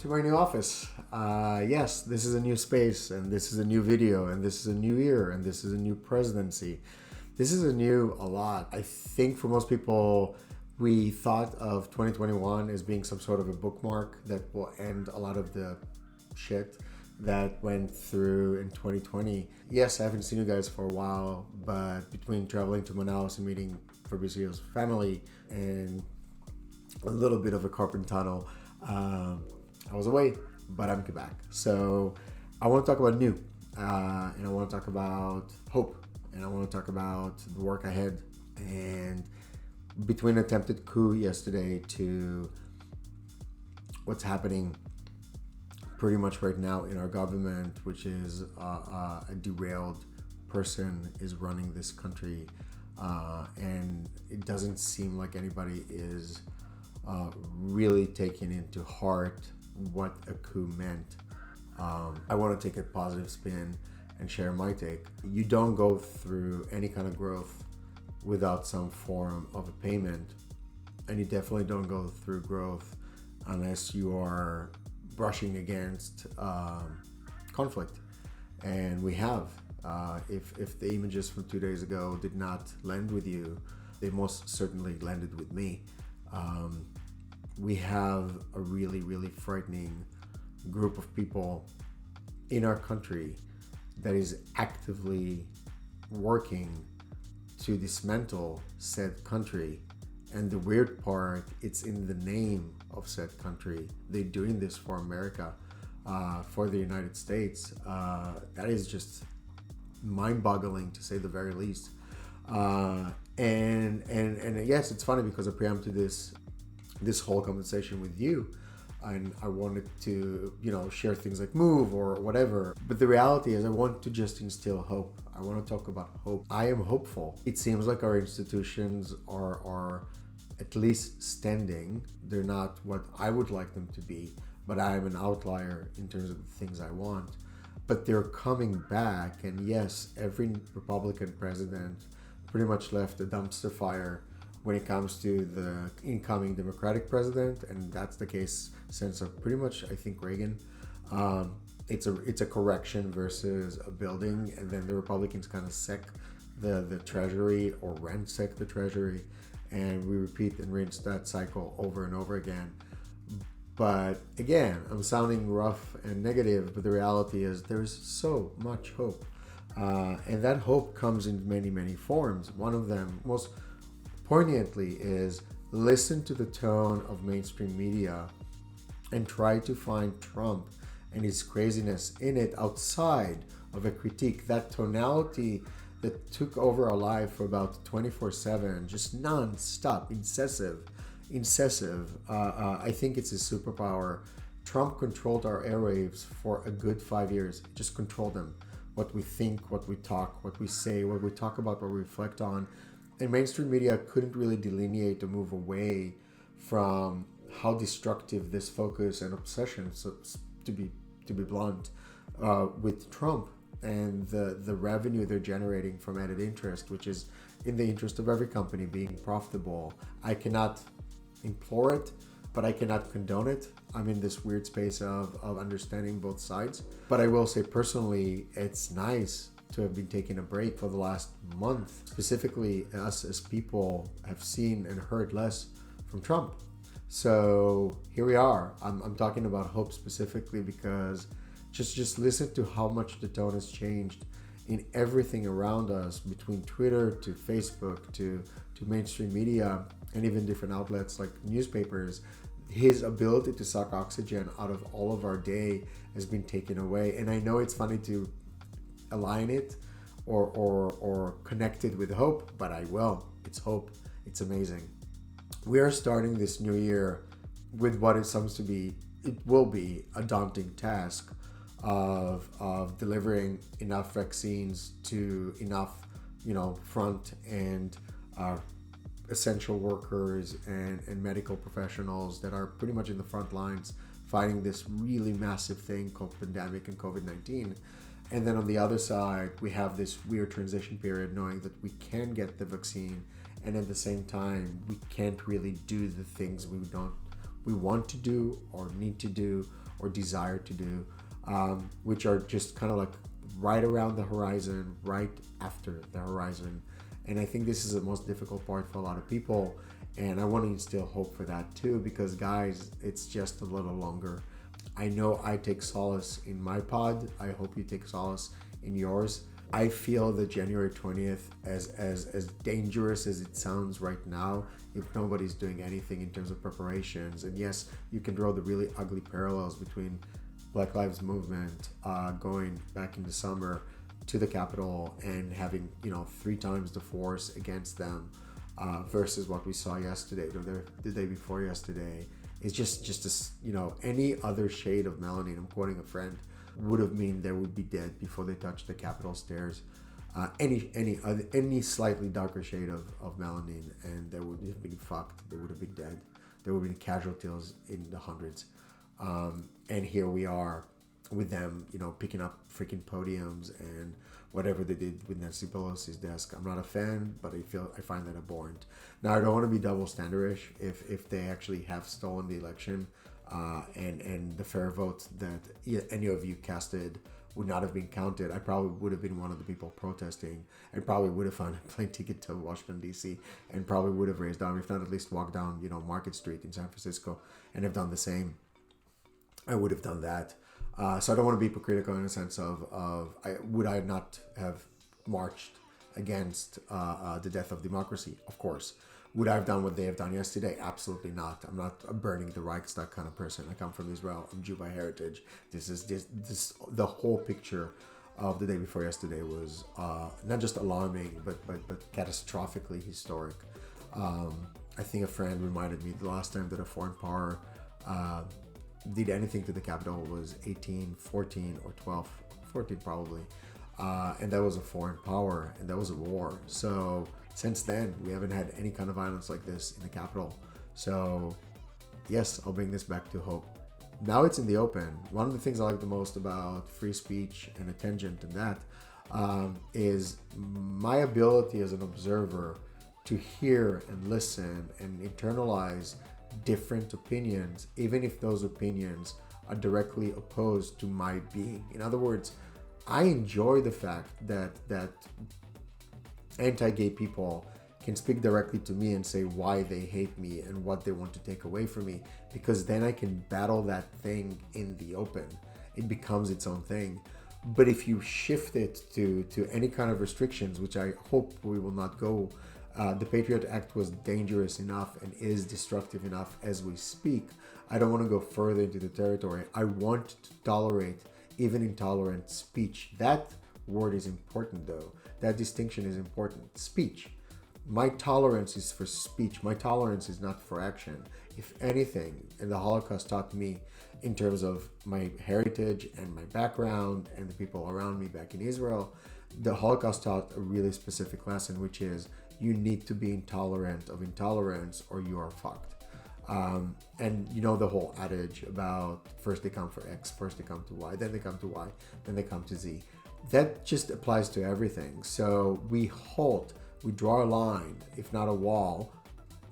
to my new office. Yes, this is a new space, and this is a new video, and this is a new year, and this is a new presidency. This is a lot. I think for most people, we thought of 2021 as being some sort of a bookmark that will end a lot of the shit that went through in 2020. Yes, I haven't seen you guys for a while, but between traveling to Manaus and meeting Fabrizio's family and a little bit of a carpal tunnel, I was away, but I'm back. So I want to talk about new, and I want to talk about hope, and I want to talk about the work ahead. And between attempted coup yesterday to what's happening pretty much right now in our government, which is a derailed person is running this country, and it doesn't seem like anybody is really taking into heart what a coup meant. I want to take a positive spin and share my take. You don't go through any kind of growth without some form of a payment, and you definitely don't go through growth unless you are brushing against conflict. And we have. If the images from 2 days ago did not land with you, they most certainly landed with me. We have a really, really frightening group of people in our country that is actively working to dismantle said country. And the weird part, it's in the name of said country. They're doing this for America, for the United States. That is just mind-boggling, to say the very least. And yes, it's funny because I preempted this whole conversation with you, and I wanted to, share things like move or whatever. But the reality is I want to just instill hope. I want to talk about hope. I am hopeful. It seems like our institutions are at least standing. They're not what I would like them to be, but I am an outlier in terms of the things I want. But they're coming back, and yes, every Republican president pretty much left a dumpster fire when it comes to the incoming Democratic president, and that's the case since pretty much, I think, Reagan. It's a correction versus a building, and then the Republicans kind of sec the treasury or ransack the treasury, and we repeat and rinse that cycle over and over again. But again, I'm sounding rough and negative, but the reality is there's so much hope, and that hope comes in many, many forms. One of them, most poignantly, is listen to the tone of mainstream media and try to find Trump and his craziness in it outside of a critique. That tonality that took over our life for about 24/7, just non-stop, incessive. I think it's his superpower. Trump controlled our airwaves for a good 5 years. Just controlled them. What we think, what we talk, what we say, what we talk about, what we reflect on. And mainstream media couldn't really delineate or move away from how destructive this focus and obsession, so to be blunt, with Trump and the revenue they're generating from added interest, which is in the interest of every company being profitable. I cannot implore it, but I cannot condone it. I'm in this weird space of understanding both sides. But I will say personally, it's nice to have been taking a break for the last month. Specifically, us as people have seen and heard less from Trump. So here we are. I'm talking about hope specifically because just listen to how much the tone has changed in everything around us, between Twitter to Facebook to mainstream media and even different outlets like newspapers. His ability to suck oxygen out of all of our day has been taken away. And I know it's funny to align it or connect it with hope, but I will. It's hope. It's amazing. We are starting this new year with what it will be a daunting task of delivering enough vaccines to enough, front and essential workers and medical professionals that are pretty much in the front lines fighting this really massive thing called pandemic and COVID-19. And then on the other side, we have this weird transition period knowing that we can get the vaccine, and at the same time, we can't really do the things we want to do or need to do or desire to do, which are just kind of like right around the horizon, right after the horizon. And I think this is the most difficult part for a lot of people. And I want to instill hope for that too, because guys, it's just a little longer. I know I take solace in my pod. I hope you take solace in yours. I feel that January 20th, as dangerous as it sounds right now, if nobody's doing anything in terms of preparations, and yes, you can draw the really ugly parallels between Black Lives Movement going back in the summer to the Capitol and having, 3 times the force against them versus what we saw yesterday, the day before yesterday. It's just this, any other shade of melanin, I'm quoting a friend, would have mean they would be dead before they touched the Capitol stairs. Any slightly darker shade of melanin, and they would have been fucked. They would have been dead. There would have been casualties in the hundreds. And here we are with them, picking up freaking podiums and whatever they did with Nancy Pelosi's desk. I'm not a fan, but I find that abhorrent. Now, I don't want to be double standardish if they actually have stolen the election, and the fair vote that any of you casted would not have been counted. I probably would have been one of the people protesting, and probably would have found a plane ticket to Washington, D.C., and probably would have raised arms, if not at least walked down, Market Street in San Francisco and have done the same. I would have done that. So I don't want to be hypocritical in the sense of would I not have marched against the death of democracy? Of course. Would I have done what they have done yesterday? Absolutely not. I'm not a burning the Reichstag kind of person. I come from Israel. I'm Jew by heritage. This the whole picture of the day before yesterday was not just alarming, but catastrophically historic. I think a friend reminded me the last time that a foreign power did anything to the Capitol was 1814 or 1214 probably, and that was a foreign power, and that was a war. So since then we haven't had any kind of violence like this in the Capitol. So yes, I'll bring this back to hope. Now it's in the open. One of the things I like the most about free speech and a tangent and that is my ability as an observer to hear and listen and internalize different opinions, even if those opinions are directly opposed to my being. In other words, I enjoy the fact that anti-gay people can speak directly to me and say why they hate me and what they want to take away from me, because then I can battle that thing in the open. It becomes its own thing. But if you shift it to any kind of restrictions, which I hope we will not go, the Patriot Act was dangerous enough and is destructive enough as we speak. I don't want to go further into the territory. I want to tolerate even intolerant speech. That word is important though. That distinction is important. Speech. My tolerance is for speech. My tolerance is not for action. If anything, and the Holocaust taught me in terms of my heritage and my background and the people around me back in Israel, the Holocaust taught a really specific lesson, which is you need to be intolerant of intolerance or you are fucked. And the whole adage about first they come for X, first they come to Y, then they come to Y, then they come to Z. That just applies to everything. So we halt, we draw a line, if not a wall.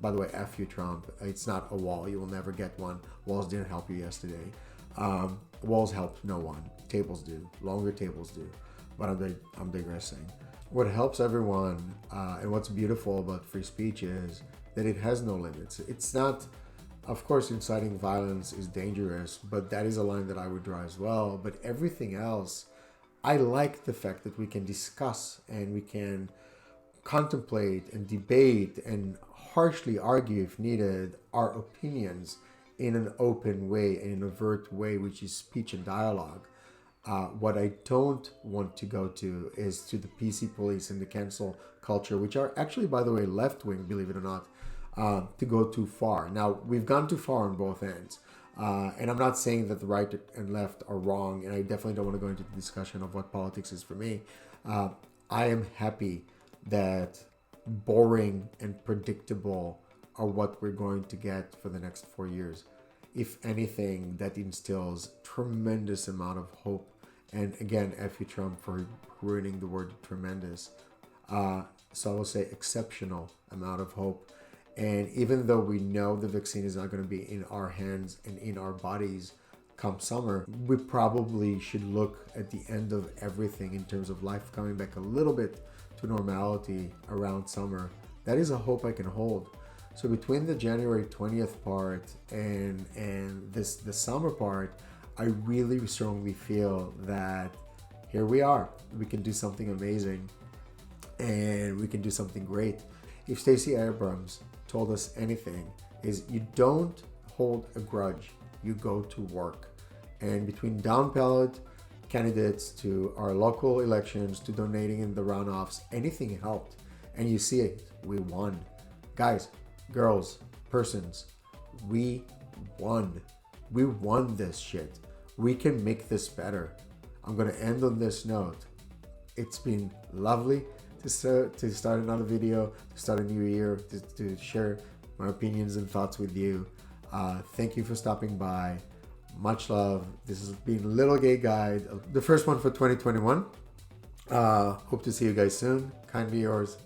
By the way, F you, Trump. It's not a wall. You will never get one. Walls didn't help you yesterday. Walls helped no one. Tables do. Longer tables do. But I'm digressing. What helps everyone, and what's beautiful about free speech is that it has no limits. It's not, of course, inciting violence is dangerous, but that is a line that I would draw as well. But everything else, I like the fact that we can discuss and we can contemplate and debate and harshly argue if needed our opinions in an open way, in an overt way, which is speech and dialogue. What I don't want to go to is to the PC police and the cancel culture, which are actually, by the way, left-wing, believe it or not, to go too far. Now, we've gone too far on both ends. And I'm not saying that the right and left are wrong, and I definitely don't want to go into the discussion of what politics is for me. I am happy that boring and predictable are what we're going to get for the next 4 years. If anything, that instills tremendous amount of hope. And again, F you Trump for ruining the word tremendous. So I will say exceptional amount of hope. And even though we know the vaccine is not going to be in our hands and in our bodies come summer, we probably should look at the end of everything in terms of life coming back a little bit to normality around summer. That is a hope I can hold. So between the January 20th part and the summer part, I really strongly feel that here we are. We can do something amazing and we can do something great. If Stacey Abrams told us anything, is you don't hold a grudge, you go to work. And between down ballot candidates to our local elections to donating in the runoffs, anything helped. And you see it, we won. Guys, girls, persons, we won. We won this shit. We can make this better. I'm gonna end on this note. It's been lovely to start another video, to start a new year, to share my opinions and thoughts with you. Thank you for stopping by. Much love. This has been Little Gay Guide, the first one for 2021. Hope to see you guys soon. Kindly yours,